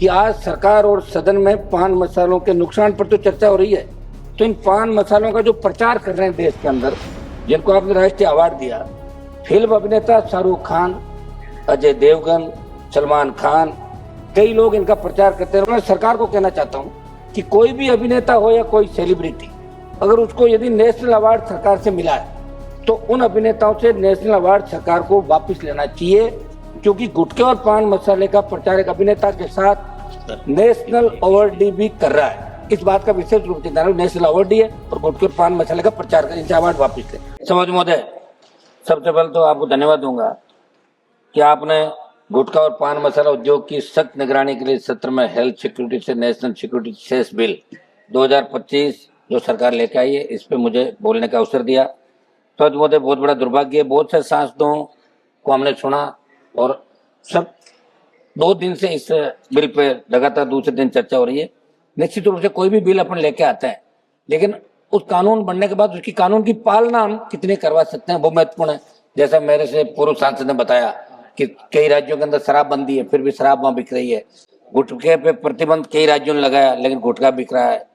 कि आज सरकार और सदन में पान मसालों के नुकसान पर तो चर्चा हो रही है, तो इन पान मसालों का जो प्रचार कर रहे हैं देश के अंदर, जिनको आपने राष्ट्रीय अवार्ड दिया, फिल्म अभिनेता शाहरुख खान, अजय देवगन, सलमान खान, कई लोग इनका प्रचार करते हैं। मैं सरकार को कहना चाहता हूँ कि कोई भी अभिनेता हो या कोई सेलिब्रिटी, अगर उसको यदि नेशनल अवार्ड सरकार से मिला है तो उन अभिनेताओं से नेशनल अवार्ड सरकार को वापस लेना चाहिए, क्योंकि गुटखे और पान मसाले का प्रचार एक अभिनेता के साथ नेशनल अवार्डी भी कर रहा है। इस बात का विशेष रूप से नेशनल अवार्डी है और गुटखे और पान मसाले का प्रचार कर, इनसे अवार्ड वापस ले। समाज महोदय, सबसे पहले तो आपको धन्यवाद दूंगा कि आपने गुटखा और पान मसाला उद्योग की सख्त निगरानी के लिए सत्र में हेल्थ सिक्योरिटी से नेशनल सिक्योरिटी सेस बिल 2025 जो सरकार लेके आई है, इस पे मुझे बोलने का अवसर दिया। तो महोदय, बहुत बड़ा दुर्भाग्य है, बहुत से सांसदों को हमने सुना और सब 2 दिन से इस बिल पे लगातार दूसरे दिन चर्चा हो रही है। निश्चित रूप से कोई भी बिल अपन लेके आते हैं, लेकिन उस कानून बनने के बाद उसकी कानून की पालना हम कितनी करवा सकते हैं वो महत्वपूर्ण है। जैसा मेरे से पूर्व सांसद ने बताया कि कई राज्यों के अंदर शराबबंदी है, फिर भी शराब वहां बिक रही है। गुटखे पे प्रतिबंध कई राज्यों ने लगाया, लेकिन गुटखा बिक रहा है।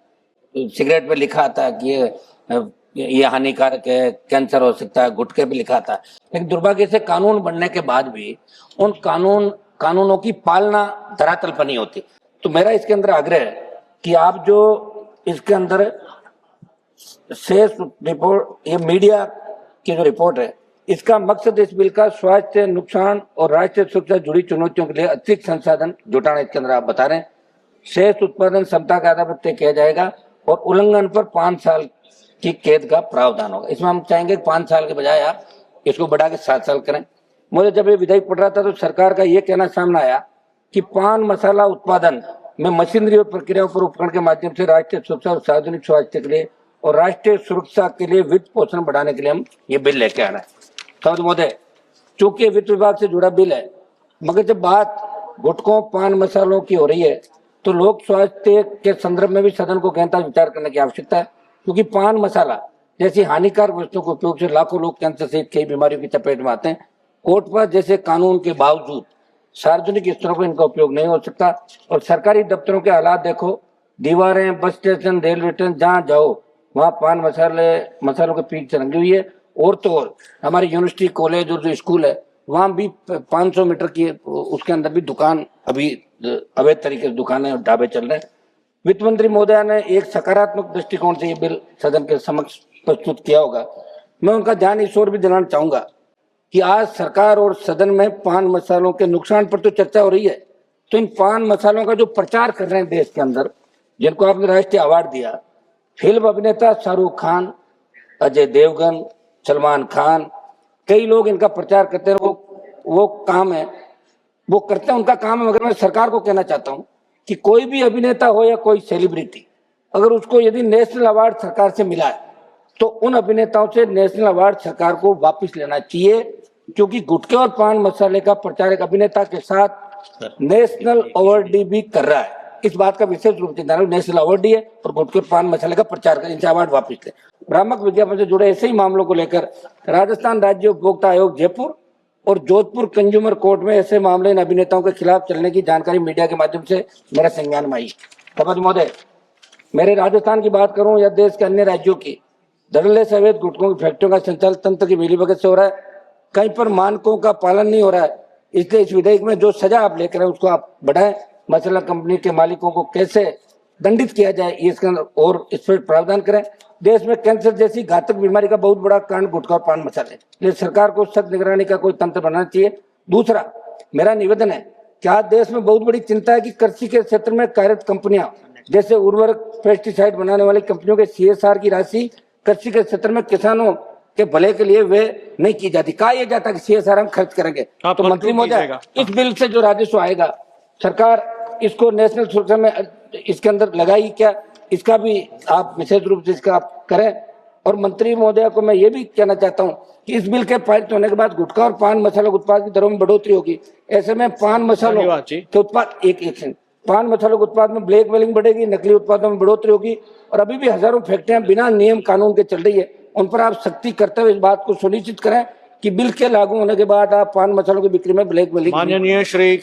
सिगरेट पे लिखा आता है कि ये हानिकारक है, कैंसर हो सकता है, गुटखे पे लिखा था। लेकिन दुर्भाग्य से कानून बनने के बाद भी उन कानूनों की पालना धरातल पर नहीं होती। तो मेरा इसके अंदर आग्रह है कि आप जो इसके अंदर शेष रिपोर्ट, ये मीडिया की जो रिपोर्ट है, इसका मकसद इस बिल का स्वास्थ्य नुकसान और राष्ट्रीय सुरक्षा जुड़ी चुनौतियों के लिए अतिरिक्त संसाधन जुटाना, इसके अंदर आप बता रहे हैं। शेष उत्पादन क्षमता का आधार पर तय किया जाएगा और उल्लंघन पर 5 साल की कैद का प्रावधान होगा। इसमें हम चाहेंगे 5 साल के बजाय आप इसको बढ़ा के 7 साल करें। मुझे जब ये विधेयक पढ़ रहा था तो सरकार का ये कहना सामने आया कि पान मसाला उत्पादन में मशीनरी और प्रक्रियाओं पर उपकरण के माध्यम से राष्ट्रीय सुरक्षा और सार्वजनिक स्वास्थ्य के लिए और राष्ट्रीय सुरक्षा के लिए वित्त पोषण बढ़ाने के लिए हम ये बिल लेके आ रहे हैं। समझ महोदय, चूंकि वित्त विभाग से जुड़ा बिल है, मगर जब बात गुटखों पान मसालों की हो रही है तो लोक स्वास्थ्य के संदर्भ में भी सदन को गहनता विचार करने की आवश्यकता है, क्योंकि पान मसाला जैसी हानिकारक वस्तुओं के उपयोग से लाखों लोग कैंसर सहित कई बीमारियों की चपेट में आते हैं। कोर्ट जैसे कानून के बावजूद सार्वजनिक स्तरों पर इनका उपयोग नहीं हो सकता। और सरकारी दफ्तरों के हालात देखो, दीवारें, बस स्टेशन, रेलवे स्टेशन, जहाँ जाओ वहाँ पान मसालों के पीक से रंगी हुई है। और तो और हमारी यूनिवर्सिटी, कॉलेज और जो स्कूल है वहाँ भी 500 मीटर की उसके अंदर भी दुकान, अभी अवैध तरीके से दुकानें और ढाबे चल रहे हैं। वित्त मंत्री महोदय ने एक सकारात्मक दृष्टिकोण से ये बिल सदन के समक्ष प्रस्तुत किया होगा। मैं उनका ध्यान इस ओर भी दिलाना चाहूंगा कि आज सरकार और सदन में पान मसालों के नुकसान पर तो चर्चा हो रही है, तो इन पान मसालों का जो प्रचार कर रहे हैं देश के अंदर, जिनको आपने राष्ट्रीय अवार्ड दिया, फिल्म अभिनेता शाहरुख खान, अजय देवगन, सलमान खान, कई लोग इनका प्रचार करते हैं। वो काम है, वो करते हैं, उनका काम है। मगर मैं सरकार को कहना चाहता हूँ कि कोई भी अभिनेता हो या कोई सेलिब्रिटी, अगर उसको यदि नेशनल अवार्ड सरकार से मिला है तो उन अभिनेताओं से नेशनल अवार्ड सरकार को वापस लेना चाहिए, क्योंकि गुटखे और पान मसाले का प्रचार एक अभिनेता के साथ नेशनल अवार्डी भी कर रहा है। इस बात का विशेष रूप से नेशनल अवार्डी है और गुटखे और पान मसाले का प्रचार कर, इनसे अवार्ड वापस ले। भ्रामक विज्ञापन से जुड़े ऐसे ही मामलों को लेकर राजस्थान राज्य उपभोक्ता आयोग जयपुर और जोधपुर कंज्यूमर कोर्ट में ऐसे मामले इन अभिनेताओं के खिलाफ चलने की जानकारी मीडिया के माध्यम से मेरे संज्ञान में आई। समझ महोदय, मेरे राजस्थान की बात करूं या देश के अन्य राज्यों की, धड़ल्ले से अवैध गुटखों की फैक्ट्रियों का संचालन तंत्र की मिलीभगत से हो रहा है। कहीं पर मानकों का पालन नहीं हो रहा है, इसलिए इस विधेयक में जो सजा आप लेकर हैं उसको आप बढ़ाएं। मसाला कंपनी के मालिकों को कैसे दंडित किया जाए, इसके अंदर और इस पर प्रावधान करें। देश में कैंसर जैसी घातक बीमारी का बहुत बड़ा कारण गुटखा और पान मसाले, इसलिए सरकार को सख्त निगरानी का कोई तंत्र बनाना चाहिए। दूसरा मेरा निवेदन है कि आज देश में बहुत बड़ी चिंता है कि कृषि के क्षेत्र में कार्यरत कंपनियां, जैसे उर्वरक, पेस्टिसाइड बनाने वाली कंपनियों के CSR की राशि कृषि के क्षेत्र में किसानों के भले के लिए वे नहीं की जाती। कहा यह जाता है कि CSR हम खर्च करेंगे, तो मंत्री महोदय इस बिल से जो राजस्व आएगा सरकार इसको नेशनल सुरक्षा में इसके अंदर लगाई क्या, इसका भी आप विशेष रूप से इसका आप करें। और मंत्री महोदय को मैं ये भी कहना चाहता हूँ कि इस बिल के पारित होने के बाद गुटखा और पान मसालों के उत्पाद की दरों में बढ़ोतरी होगी। ऐसे में पान मसालों के उत्पाद पान मसालों के उत्पाद में ब्लैक मेलिंग बढ़ेगी, नकली उत्पादों में बढ़ोतरी होगी। और अभी भी हजारों फैक्ट्रियां बिना नियम कानून के चल रही है, उन पर आप सख्ती करते हुए इस बात को सुनिश्चित करें कि बिल के लागू होने के बाद आप पान मसालों की बिक्री में ब्लैक मेलिंग। माननीय श्री